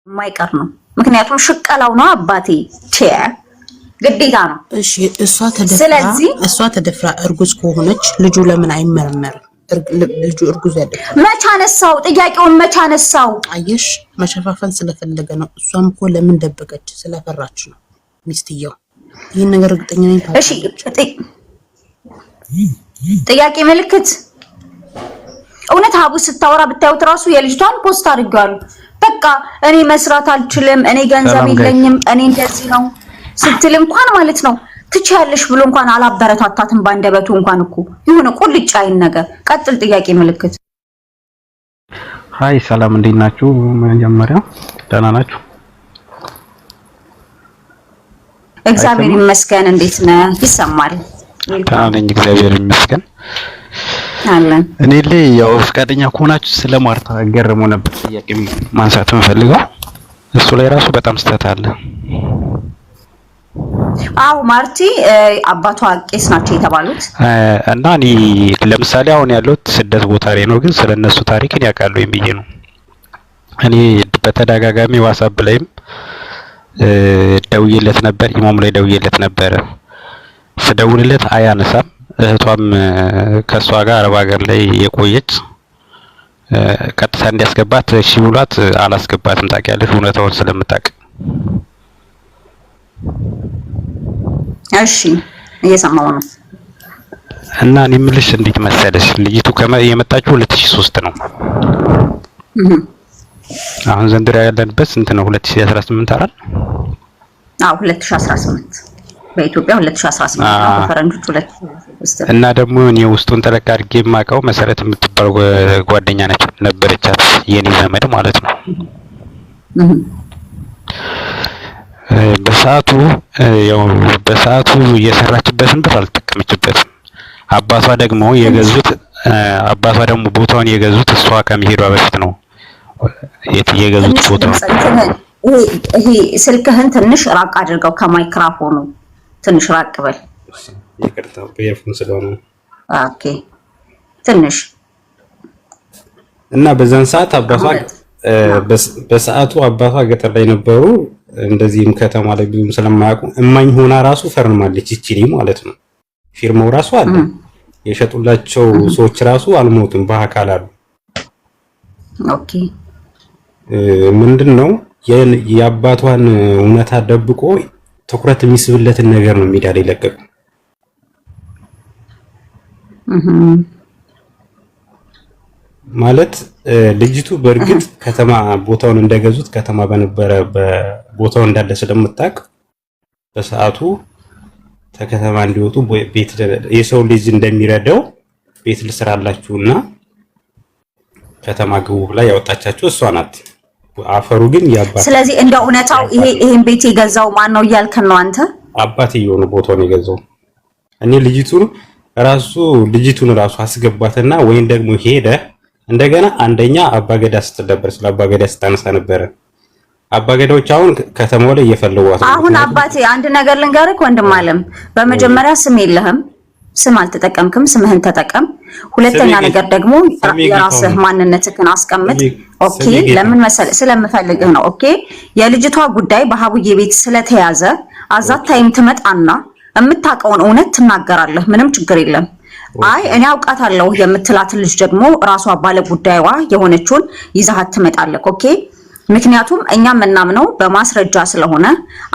የማይቀር ነው። ምክንያቱም ሽቀላው ነው አባቴ ግዴታ ነው። እሺ እሷ ተደፍራ እርጉዝ ከሆነች ልጁ ለምን አይመረመርም? ልጁ እርጉዝ ያደረገ መቻ ነሳው? ጥያቄውን መቻ ነሳው? አየሽ መሸፋፈን ስለፈለገ ነው። እሷም እኮ ለምን ደበቀች? ስለፈራች ነው ሚስትየው። ይሄን ነገር እርግጠኛ ነኝ። እሺ ጥያቄ ምልክት እውነት ሀቡ ስታወራ ብታዩት ራሱ የልጅቷን ፖስት አድርጋሉ። በቃ እኔ መስራት አልችልም፣ እኔ ገንዘብ የለኝም፣ እኔ እንደዚህ ነው ስትል እንኳን ማለት ነው ትቻለሽ ብሎ እንኳን አላበረታታትም። ባንደበቱ እንኳን እኮ የሆነ ቁልጭ አይን ነገር። ቀጥል ጥያቄ ምልክት። ሃይ ሰላም፣ እንዴት ናችሁ? መጀመሪያ ደህና ናችሁ? እግዚአብሔር ይመስገን። እንዴት ነህ? ይሰማል? ደህና ነኝ እግዚአብሔር ይመስገን። አለን እኔ ላይ ያው ፈቃደኛ ከሆናችሁ ስለ ማርታ ገረሞ ነበር ጥያቄ ማንሳት የምፈልገው። እሱ ላይ ራሱ በጣም ስተት አለ። አው ማርቲ አባቷ ቄስ ናቸው የተባሉት እና እኔ ለምሳሌ አሁን ያለሁት ስደት ቦታ ላይ ነው፣ ግን ስለነሱ ታሪክ እኔ አውቃለሁ የሚዬ ነው። እኔ በተደጋጋሚ ዋትስአፕ ላይም ደውዬለት ነበር፣ ኢማሙ ላይ ደውዬለት ነበር። ስደውልለት አያነሳም። እህቷም ከሷ ጋር አረብ ሀገር ላይ የቆየች ቀጥታ እንዲያስገባት እሺ ብሏት አላስገባትም። ታውቂያለሽ እውነታውን ስለምታውቅ። እሺ እየሰማው ነው። እና እኔ የምልሽ እንዴት መሰለሽ ልጅቱ የመጣችው 2003 ነው። አሁን ዘንድሮ ያለንበት ስንት ነው? 2018 አይደል? አዎ 2018 በኢትዮጵያ 2018 ነው፣ በፈረንጆች 2016። እና ደግሞ እኔ ውስጡን ተለቅ አድርጌ የማውቀው መሰረት የምትባል ጓደኛ ነበረቻት የኔ ዘመድ ማለት ነው። በሰዓቱ የሰራችበትን ብር አልተጠቀመችበትም። አባቷ ደግሞ ቦታውን የገዙት እሷ ከመሄዷ በፊት ነው የገዙት ቦታውን። ይሄ ስልክህን ትንሽ ራቅ አድርገው ከማይክሮፎኑ ትንሽ ራቅ በል። ይቅርታ በኤርፎን ስለሆነ። ኦኬ ትንሽ እና በዛን ሰዓት በሰዓቱ አባቷ ገጠር ላይ ነበሩ። እንደዚህም ከተማ ላይ ብዙም ስለማያውቁ እማኝ ሆና ራሱ ፈርማለች እቺ ማለት ነው። ፊርማው ራሱ አለ። የሸጡላቸው ሰዎች ራሱ አልሞቱም፣ በአካል አሉ። ኦኬ ምንድነው የአባቷን እውነታ ደብቆ ትኩረት የሚስብለትን ነገር ነው ሚዲያ ላይ ለቀቁ። ማለት ልጅቱ በእርግጥ ከተማ ቦታውን እንደገዙት ከተማ በነበረ በቦታው እንዳለ ስለምታውቅ በሰዓቱ ተከተማ እንዲወጡ ቤት የሰው ልጅ እንደሚረዳው ቤት ልስራላችሁና ከተማ ግቡ ብላ ያወጣቻቸው እሷ ናት። አፈሩ ግን ያባታ። ስለዚህ እንደ እውነታው ይሄን ቤት የገዛው ማን ነው እያልከን ነው አንተ? አባትየው ነው ቦታውን የገዛው። እኔ ልጅቱን ራሱ አስገባትና ወይን ደግሞ ሄደ እንደገና አንደኛ አባገዳ ስትደበር ስለ አባገዳ ስታነሳ ነበር። አባገዳዎች አሁን ከተማው ላይ እየፈለጓት ነው። አሁን አባቴ አንድ ነገር ልንገርህ ወንድም አለም፣ በመጀመሪያ ስም የለህም፣ ስም አልተጠቀምክም፣ ስምህን ተጠቀም። ሁለተኛ ነገር ደግሞ የራስህ ማንነትህን አስቀምጥ። ኦኬ ለምን መሰለ ስለምፈልግህ ነው። ኦኬ የልጅቷ ጉዳይ በሀቡዬ ቤት ስለተያዘ አዛት ታይም ትመጣና የምታውቀውን እውነት ትናገራለህ። ምንም ችግር የለም። አይ እኔ አውቃታለሁ የምትላት ልጅ ደግሞ ራሷ ባለ ጉዳይዋ የሆነችውን ይዛሃት ትመጣለህ። ኦኬ ምክንያቱም እኛ ምናምነው በማስረጃ ስለሆነ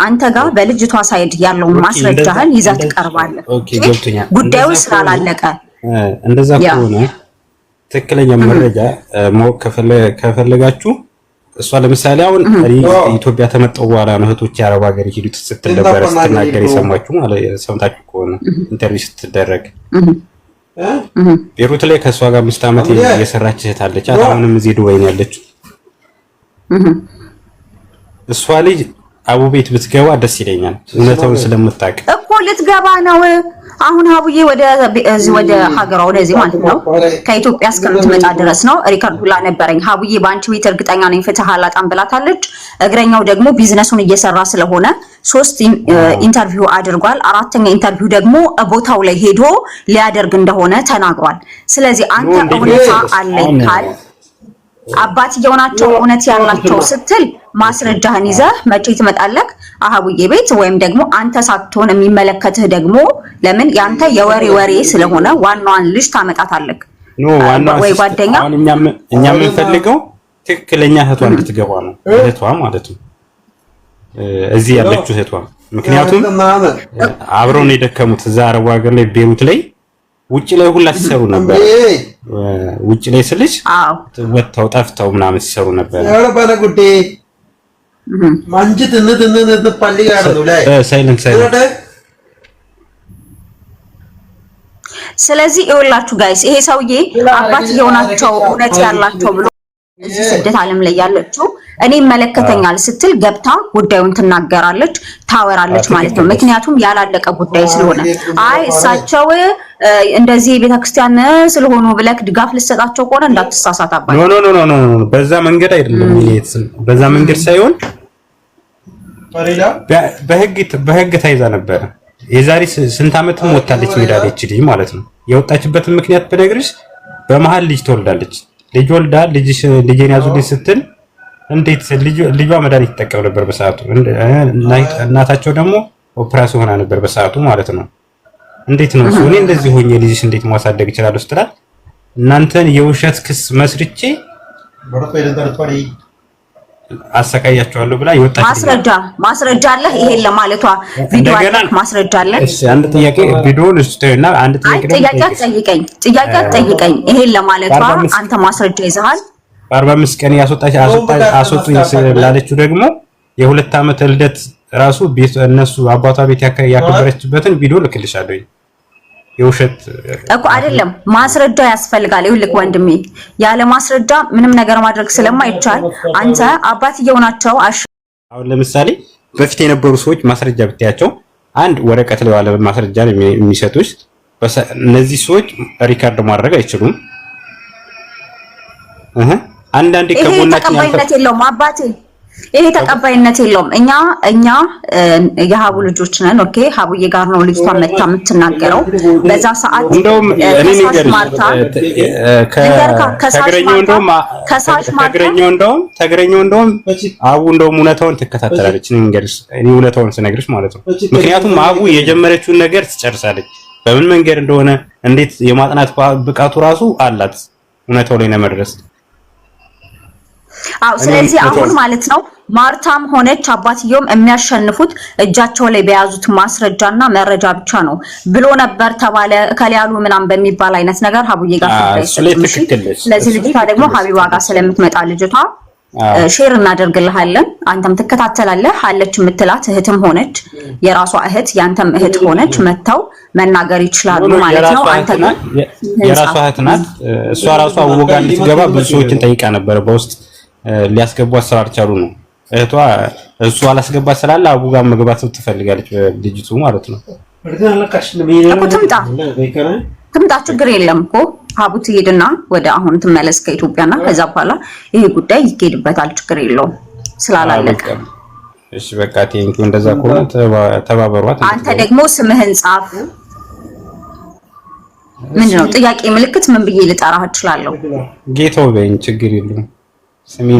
አንተ ጋር በልጅቷ ሳይድ ያለውን ማስረጃህን ይዘህ ትቀርባለህ። ጉዳዩ ስላላለቀ እንደዛ ከሆነ ትክክለኛ መረጃ ማወቅ ከፈለጋችሁ እሷ ለምሳሌ አሁን ኢትዮጵያ ተመጣው በኋላ ነው እህቶች አረብ ሀገር ሄዱት ስትል ነበር ስትናገር የሰማችሁ ማለት ሰምታችሁ ከሆነ ኢንተርቪው ስትደረግ ቤሩት ላይ ከሷ ጋር 5 ዓመት እየሰራች እህት አለች። አሁንም እዚህ ዱባይ ነው ያለችው። እሷ ልጅ አቡ ቤት ብትገባ ደስ ይለኛል፣ እውነታውን ስለምታውቅ እኮ ልትገባ ነው። አሁን ሀቡዬ ወደ ሀገሯ ወደዚህ ማለት ነው ከኢትዮጵያ እስከምትመጣ ድረስ ነው። ሪካርድ ሁላ ነበረኝ። ሀቡዬ በአንቺ ቤት እርግጠኛ ነኝ ፍትህ አላጣም ብላታለች። እግረኛው ደግሞ ቢዝነሱን እየሰራ ስለሆነ 3 ኢንተርቪው አድርጓል። 4ኛ ኢንተርቪው ደግሞ ቦታው ላይ ሄዶ ሊያደርግ እንደሆነ ተናግሯል። ስለዚህ አንተ እውነታ አለኝ ካል አባትየው ናቸው እውነት ያላቸው ስትል ማስረጃህን ይዘህ መቼ ትመጣለህ አሃቡዬ ቤት? ወይም ደግሞ አንተ ሳትሆን የሚመለከትህ ደግሞ ለምን ያንተ የወሬ ወሬ ስለሆነ ዋናዋን ልጅ ታመጣታለህ ወይ ጓደኛ? እኛ የምንፈልገው ትክክለኛ እህቷ እንድትገባ ነው። እህቷ ማለት ነው እዚህ ያለችው እህቷ። ምክንያቱም አብረው ነው የደከሙት እዛ አረብ ሀገር ላይ ቤሩት ላይ ውጭ ላይ ሁላ ሲሰሩ ነበር። ውጭ ላይ ስልሽ ወጥተው ጠፍተው ምናምን ሲሰሩ ነበር። ያረባና ጉዴ ማንጅት እንት ፓሊጋር ነው ላይ ሳይለንት ስለዚህ ይኸውላችሁ ጋይስ ይሄ ሰውዬ አባትየው ናቸው እውነት ያላቸው ብሎ እዚህ ስደት ዓለም ላይ ያለችው እኔ መለከተኛል ስትል ገብታ ጉዳዩን ትናገራለች ታወራለች ማለት ነው። ምክንያቱም ያላለቀ ጉዳይ ስለሆነ አይ እሳቸው እንደዚህ ቤተክርስቲያን ስለሆኑ ብለክ ድጋፍ ልሰጣቸው ከሆነ እንዳትሳሳት አባይ ኖ በዛ መንገድ አይደለም። በዛ መንገድ ሳይሆን በህግ ተይዛ ነበር። የዛሬ ስንት ዓመትም ወጣለች ሜዳለች ልጅ ማለት ነው። የወጣችበትን ምክንያት በነግርሽ በመሃል ልጅ ትወልዳለች። ልጅ ወልዳ ልጄን ያዙልኝ ስትል እንዴት ልጇ መድኃኒት ትጠቀም ነበር በሰዓቱ። እናታቸው ደግሞ ኦፕራሲዮን ሆና ነበር በሰዓቱ ማለት ነው። እንዴት ነው እኔ እንደዚህ ሆኜ ልጅሽ እንዴት ማሳደግ እችላለሁ ስትላት እናንተን የውሸት ክስ መስርቼ አሰቃያቸዋለሁ ብላ ይወጣች። ማስረጃ አለ ይሄን ለማለቷ ቪዲዮ አለ ማስረጃ አለ። እሺ አንድ ጥያቄ ቪዲዮውን እስቲ አንድ ጥያቄ ጠይቀኝ ይሄን ለማለቷ አንተ ማስረጃ ይዘሃል? በ45 ቀን አስወጡኝ ስላለችው ደግሞ የ2 ዓመት ልደት ራሱ ቤት እነሱ አባቷ ቤት ያከበረችበትን ቪዲዮ ልክልሻለሁ። የውሸት እኮ አይደለም ማስረጃ ያስፈልጋል። ይኸውልህ ወንድሜ ያለ ማስረጃ ምንም ነገር ማድረግ ስለማይቻል አንተ አባትየው ናቸው። አሁን ለምሳሌ በፊት የነበሩ ሰዎች ማስረጃ ብታያቸው አንድ ወረቀት ላይ ያለ ማስረጃ የሚሰጡሽ። እነዚህ ሰዎች ሪካርድ ማድረግ አይችሉም። አንዳንዴ ከቦናችን ተቀባይነት የለውም አባቴ ይሄ ተቀባይነት የለውም። እኛ የሀቡ ልጆች ነን። ኦኬ ሀቡዬ ጋር ነው ልጅቷ መታ የምትናገረው። በዛ ሰዓት እንደውም እኔ ነገር ተግረኛው እንደውም አቡ እንደውም እውነታውን ትከታተላለች። እኔ እውነታውን ስነግርሽ ማለት ነው። ምክንያቱም አቡ የጀመረችውን ነገር ትጨርሳለች። በምን መንገድ እንደሆነ እንዴት የማጥናት ብቃቱ ራሱ አላት እውነታው ላይ ለመድረስ። ስለዚህ አሁን ማለት ነው ማርታም ሆነች አባትየውም የሚያሸንፉት እጃቸው ላይ በያዙት ማስረጃና መረጃ ብቻ ነው ብሎ ነበር ተባለ ከሊያሉ ምናም በሚባል አይነት ነገር ሀቡዬ ጋር ስለዚህ ልጅቷ ደግሞ ሀቢባ ጋር ስለምትመጣ ልጅቷ ሼር እናደርግልሃለን። አንተም ትከታተላለህ። አለች የምትላት እህትም ሆነች የራሷ እህት ያንተም እህት ሆነች መተው መናገር ይችላሉ ማለት ነው። አንተ ግን የራሷ እህት ናት። እሷ ራሷ ወጋ እንድትገባ ብዙ ሰዎችን ጠይቃ ነበር በውስጥ ሊያስገቧት ስላልቻሉ ነው። እህቷ እሱ አላስገባት ስላለ አቡ ጋር መግባት ትፈልጋለች ልጅቱ ማለት ነው። ትምጣ ችግር የለም እኮ ሀቡ ትሄድና ወደ አሁን ትመለስ ከኢትዮጵያና ከዛ በኋላ ይሄ ጉዳይ ይኬድበታል። ችግር የለውም ስላላለቀ። እሺ በቃ ቴንኪው። እንደዛ ከሆነ ተባበሯት። አንተ ደግሞ ስምህን ጻፍ። ምንድነው ጥያቄ ምልክት ምን ብዬ ልጠራህ እችላለሁ? ጌታው በእኝ ችግር የለም።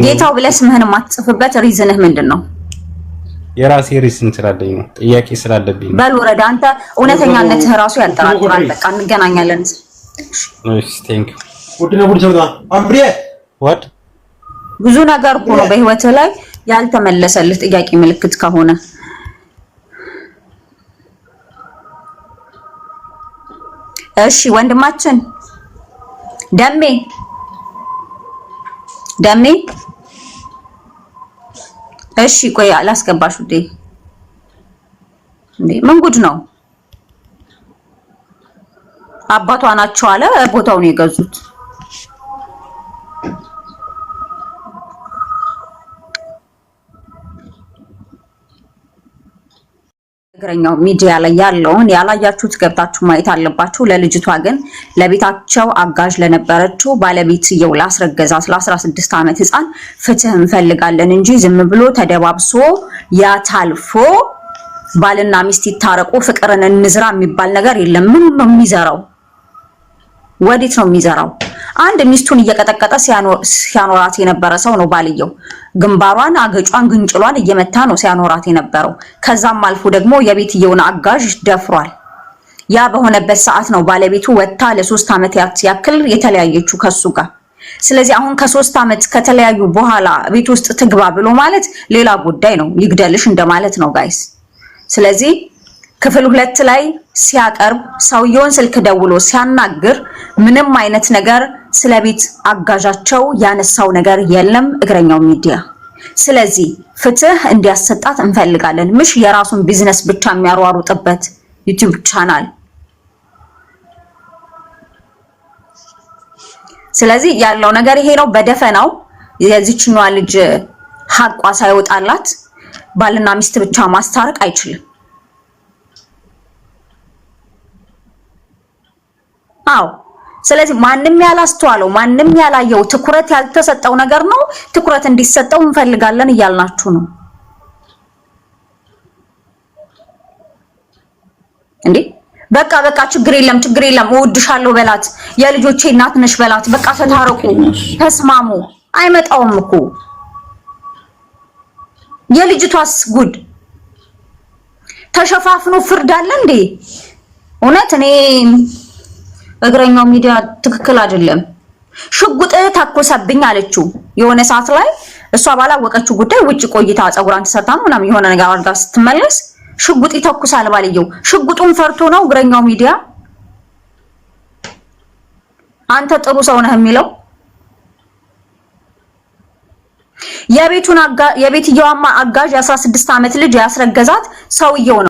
ጌታው ብለህ ስምህን የማትጽፍበት ሪዝንህ ምንድነው? የራሴ ሪዝን ስላለኝ ነው። ጥያቄ ስላለብኝ ነው። በል ወረዳ አንተ እውነተኛነትህ ራሱ ያጠራጥራል። በቃ እንገናኛለን። እሺ ቴንክ ዋት ብዙ ነገር እኮ ነው በህይወትህ ላይ ያልተመለሰልህ ጥያቄ ምልክት ከሆነ እሺ ወንድማችን ደሜ እሺ ቆይ አላስገባሽ ውዴ እንዴ ምን ጉድ ነው? አባቷ ናቸው አለ ቦታውን የገዙት። እግረኛው ሚዲያ ላይ ያለውን ያላያችሁት ገብታችሁ ማየት አለባችሁ። ለልጅቷ ግን ለቤታቸው አጋዥ ለነበረችው ባለቤትየው ላስረገዛት ለ16 ዓመት ህፃን ፍትህ እንፈልጋለን እንጂ ዝም ብሎ ተደባብሶ ያታልፎ ባልና ሚስት ይታረቁ ፍቅርን እንዝራ የሚባል ነገር የለም። ምን ነው የሚዘራው? ወዴት ነው የሚዘራው? አንድ ሚስቱን እየቀጠቀጠ ሲያኖራት የነበረ ሰው ነው ባልየው። ግንባሯን፣ አገጯን፣ ግንጭሏን እየመታ ነው ሲያኖራት የነበረው። ከዛም አልፎ ደግሞ የቤትየውን አጋዥ ደፍሯል። ያ በሆነበት ሰዓት ነው ባለቤቱ ወጣ ለ3 ዓመት ያክል የተለያየችው ከሱ ጋር። ስለዚህ አሁን ከ3 ዓመት ከተለያዩ በኋላ ቤት ውስጥ ትግባ ብሎ ማለት ሌላ ጉዳይ ነው፣ ይግደልሽ እንደማለት ነው ጋይስ። ስለዚህ ክፍል 2 ላይ ሲያቀርብ ሰውየውን ስልክ ደውሎ ሲያናግር ምንም አይነት ነገር ስለቤት አጋዣቸው ያነሳው ነገር የለም እግረኛው ሚዲያ። ስለዚህ ፍትህ እንዲያሰጣት እንፈልጋለን። ምሽ የራሱን ቢዝነስ ብቻ የሚያሯሩጥበት ዩቲዩብ ቻናል። ስለዚህ ያለው ነገር ይሄ ነው በደፈናው። የዚህኛዋ ልጅ ሐቋ ሳይወጣላት ባልና ሚስት ብቻ ማስታረቅ አይችልም። አው ስለዚህ ማንንም ያላስተዋለው ማንንም ያላየው ትኩረት ያልተሰጠው ነገር ነው። ትኩረት እንዲሰጠው እንፈልጋለን እያልናችሁ ነው እንዴ? በቃ ችግር የለም እወድሻለሁ በላት፣ የልጆቼ እናት ነሽ በላት። በቃ ተታረቁ፣ ተስማሙ። አይመጣውም እኮ የልጅቷስ ጉድ ተሸፋፍኖ ፍርድ አለ እንዴ? እውነት እኔ እግረኛው ሚዲያ ትክክል አይደለም። ሽጉጥ ተኮሰብኝ አለችው የሆነ ሰዓት ላይ እሷ ባላወቀችው ጉዳይ ውጪ ቆይታ ጸጉራን ተሰርታ ነው ምናምን የሆነ ነገር አድርጋ ስትመለስ ሽጉጥ ይተኩሳል ባልየው። ሽጉጡን ፈርቶ ነው እግረኛው ሚዲያ አንተ ጥሩ ሰው ነህ የሚለው። የቤትየዋማ አጋዥ የ16 ዓመት ልጅ ያስረገዛት ሰውየው ነው።